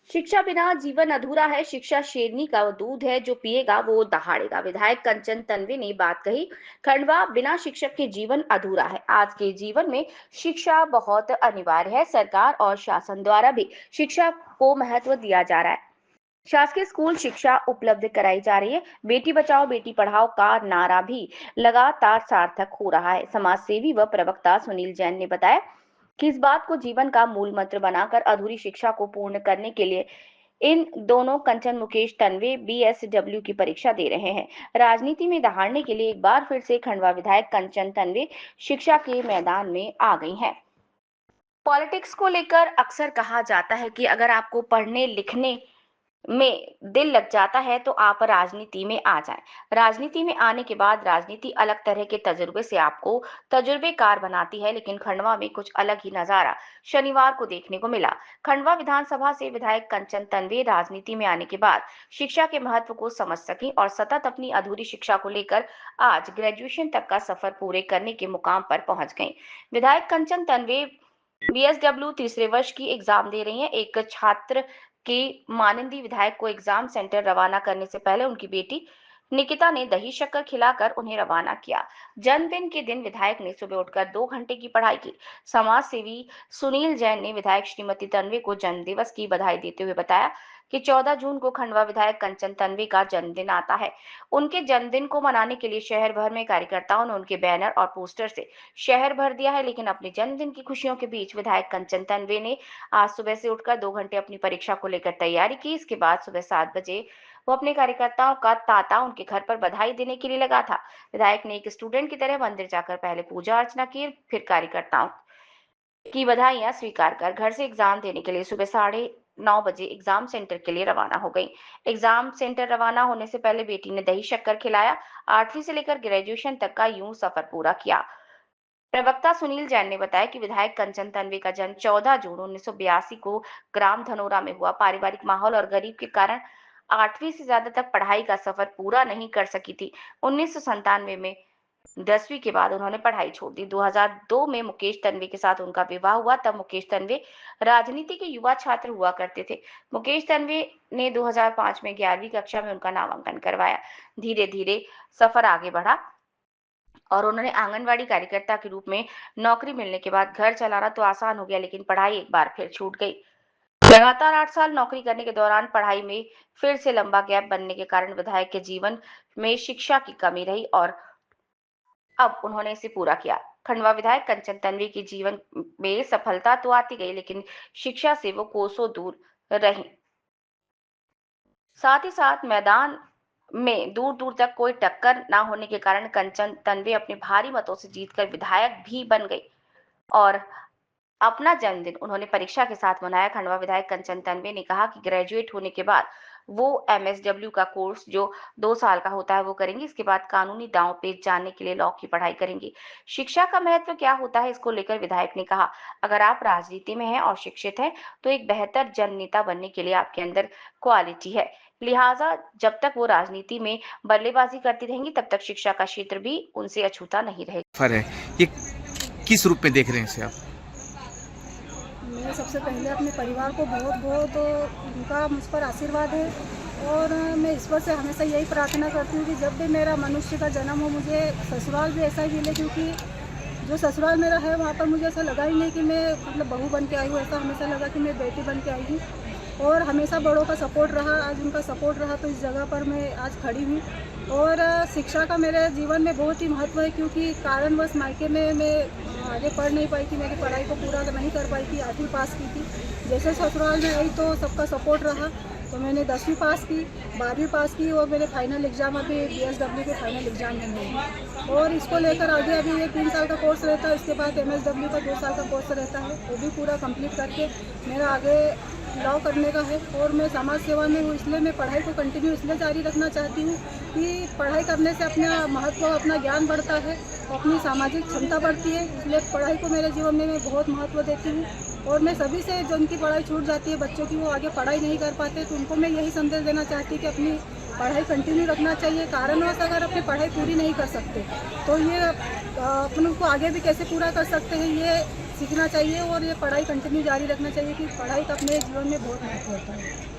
शिक्षा बिना जीवन अधूरा है। शिक्षा शेरनी का वो दूध है, जो पिएगा वो दहाड़ेगा। विधायक कंचन तन्वी ने बात कही। खंडवा, बिना शिक्षक के जीवन अधूरा है। आज के जीवन में शिक्षा बहुत अनिवार्य है। सरकार और शासन द्वारा भी शिक्षा को महत्व दिया जा रहा है। शासकीय स्कूल शिक्षा उपलब्ध कराई जा रही है। बेटी बचाओ बेटी पढ़ाओ का नारा भी लगातार सार्थक हो रहा है। समाज सेवी व प्रवक्ता सुनील जैन ने बताया कि इस बात को जीवन का मूल मंत्र बनाकर अधूरी शिक्षा को पूर्ण करने के लिए इन दोनों कंचन मुकेश तन्वे बीएसडब्ल्यू की परीक्षा दे रहे हैं। राजनीति में दहाड़ने के लिए एक बार फिर से खंडवा विधायक कंचन तन्वे शिक्षा के मैदान में आ गई हैं। पॉलिटिक्स को लेकर अक्सर कहा जाता है कि अगर आपको पढ़ने लिखने में दिल लग जाता है तो आप राजनीति में आ जाएं। राजनीति में आने के बाद राजनीति अलग तरह के तजुर्बे से आपको तजुर्बेकार बनाती है, लेकिन खंडवा में कुछ अलग ही नजारा शनिवार को देखने को मिला। खंडवा विधानसभा से विधायक कंचन तन्वे राजनीति में आने के बाद शिक्षा के महत्व को समझ सकी और सतत अपनी अधूरी शिक्षा को लेकर आज ग्रेजुएशन तक का सफर पूरे करने के मुकाम पर पहुंच गई। विधायक कंचन तन्वे बीएसडब्ल्यू तीसरे वर्ष की एग्जाम दे रही हैं। एक छात्र के मानंदी विधायक को एग्जाम सेंटर रवाना करने से पहले उनकी बेटी निकिता ने दही शक्कर खिलाकर उन्हें रवाना किया। जन्मदिन के दिन विधायक ने सुबह उठकर 2 घंटे की पढ़ाई की। समाज सेवी सुनील जैन ने विधायक श्रीमती तन्वे को जन्मदिवस की बधाई देते हुए बताया कि 14 जून को खंडवा विधायक कंचन तन्वे का जन्मदिन आता है। उनके जन्मदिन को मनाने के लिए शहर भर में कार्यकर्ताओं ने उनके बैनर और पोस्टर से शहर भर दिया है, लेकिन अपने जन्मदिन की खुशियों के बीच विधायक कंचन तन्वे ने आज सुबह से उठकर 2 घंटे अपनी परीक्षा को लेकर तैयारी की। इसके बाद सुबह 7 बजे वो अपने कार्यकर्ताओं का तांता उनके घर पर बधाई देने के लिए लगा था। विधायक ने एक स्टूडेंट की तरह मंदिर जाकर पहले पूजा अर्चना की, फिर कार्यकर्ताओं की बधाइयां स्वीकार कर घर से एग्जाम देने के लिए सुबह 9:30 बजे एग्जाम सेंटर के लिए रवाना हो गई। एग्जाम सेंटर रवाना होने से पहले बेटी ने दही शक्कर खिलाया। 8वीं से लेकर ग्रेजुएशन तक का यूं सफर पूरा किया। प्रवक्ता सुनील जैन ने बताया कि विधायक कंचन तन्वे का जन्म 14 जून 1982 को ग्राम धनोरा में हुआ। पारिवारिक माहौल और गरीब के कारण 8वीं से ज्यादा तक पढ़ाई का सफर पूरा नहीं कर सकी थी। 1997 में 10वीं के बाद उन्होंने पढ़ाई छोड़ दी। 2002 में मुकेश तन्वे के साथ उनका विवाह हुआ। तब मुकेश तन्वे राजनीति के युवा छात्र हुआ करते थे। मुकेश तन्वे ने 2005 में 11वीं कक्षा में उनका नामांकन करवाया। धीरे धीरे सफर आगे बढ़ा और उन्होंने आंगनवाड़ी कार्यकर्ता के रूप में नौकरी मिलने के बाद घर चलाना तो आसान हो गया, लेकिन पढ़ाई एक बार फिर छूट गई। लगातार 8 साल नौकरी करने के दौरान पढ़ाई में फिर से लंबा गैप बनने के कारण विधायक के जीवन में शिक्षा की कमी रही और अब उन्होंने इसे पूरा किया। खंडवा विधायक कंचन तन्वे के जीवन में सफलता तो आती गई, लेकिन शिक्षा से वो कोसों दूर रही। साथ ही साथ मैदान में दूर दूर तक कोई टक्कर ना होने के कारण कंचन तन्वे अपने भारी मतों से जीतकर विधायक भी बन गई और अपना जन्मदिन उन्होंने परीक्षा के साथ मनाया। खंडवा विधायक कंचन तन्वे ने कहा कि ग्रेजुएट होने के बाद वो एमएसडब्ल्यू का कोर्स जो 2 साल का होता है वो करेंगी। इसके बाद कानूनी दांव पेच जानने के लिए लॉ की पढ़ाई करेंगी। शिक्षा का महत्व क्या होता है, इसको लेकर विधायक ने कहा, अगर आप राजनीति में हैं और शिक्षित हैं तो एक बेहतर जननेता बनने के लिए आपके अंदर क्वालिटी है। लिहाजा जब तक वो राजनीति में बल्लेबाजी करती रहेंगी तब तक शिक्षा का क्षेत्र भी उनसे अछूता नहीं रहेगा। है ये किस रूप में देख रहे हैं इसे आप? मैं सबसे पहले अपने परिवार को बहुत बहुत उनका मुझ पर आशीर्वाद है और मैं ईश्वर से हमेशा यही प्रार्थना करती हूँ कि जब भी मेरा मनुष्य का जन्म हो मुझे ससुराल भी ऐसा ही मिले, क्योंकि जो ससुराल मेरा है वहाँ पर मुझे ऐसा लगा ही नहीं कि मैं मतलब बहू बन के आई हूँ। ऐसा हमेशा लगा कि मैं बेटी बन के आई हूँ और हमेशा बड़ों का सपोर्ट रहा। आज उनका सपोर्ट रहा तो इस जगह पर मैं आज खड़ी हूँ। और शिक्षा का मेरे जीवन में बहुत ही महत्व है, क्योंकि कारणवश मायके में मैं आगे पढ़ नहीं पाई थी, मेरी पढ़ाई को पूरा नहीं कर पाई थी। 8वीं पास की थी। जैसे ससुराल में आई तो सबका सपोर्ट रहा तो मैंने 10वीं पास की, 12वीं पास की और मेरे फाइनल एग्ज़ाम अभी बीएसडब्ल्यू के फाइनल एग्ज़ाम में हुए और इसको लेकर आगे अभी ये 3 साल का कोर्स रहता है। उसके बाद एमएसडब्ल्यू का 2 साल का कोर्स रहता है, वो भी पूरा कंप्लीट करके मेरा आगे लॉ करने का है। और मैं समाज सेवा में हूँ, इसलिए मैं पढ़ाई को कंटिन्यू इसलिए जारी रखना चाहती हूँ कि पढ़ाई करने से अपना महत्व, अपना ज्ञान बढ़ता है, अपनी सामाजिक क्षमता बढ़ती है। इसलिए पढ़ाई को मेरे जीवन में मैं बहुत महत्व देती हूँ और मैं सभी से जो उनकी पढ़ाई छूट जाती है बच्चों की, वो आगे पढ़ाई नहीं कर पाते, तो उनको मैं यही संदेश देना चाहती हूँ कि अपनी पढ़ाई कंटिन्यू रखना चाहिए। कारणवश अगर अपनी पढ़ाई पूरी नहीं कर सकते तो ये अपन उनको आगे भी कैसे पूरा कर सकते हैं, ये सीखना चाहिए और ये पढ़ाई कंटिन्यू जारी रखना चाहिए कि पढ़ाई का अपने जीवन में बहुत महत्व होता है।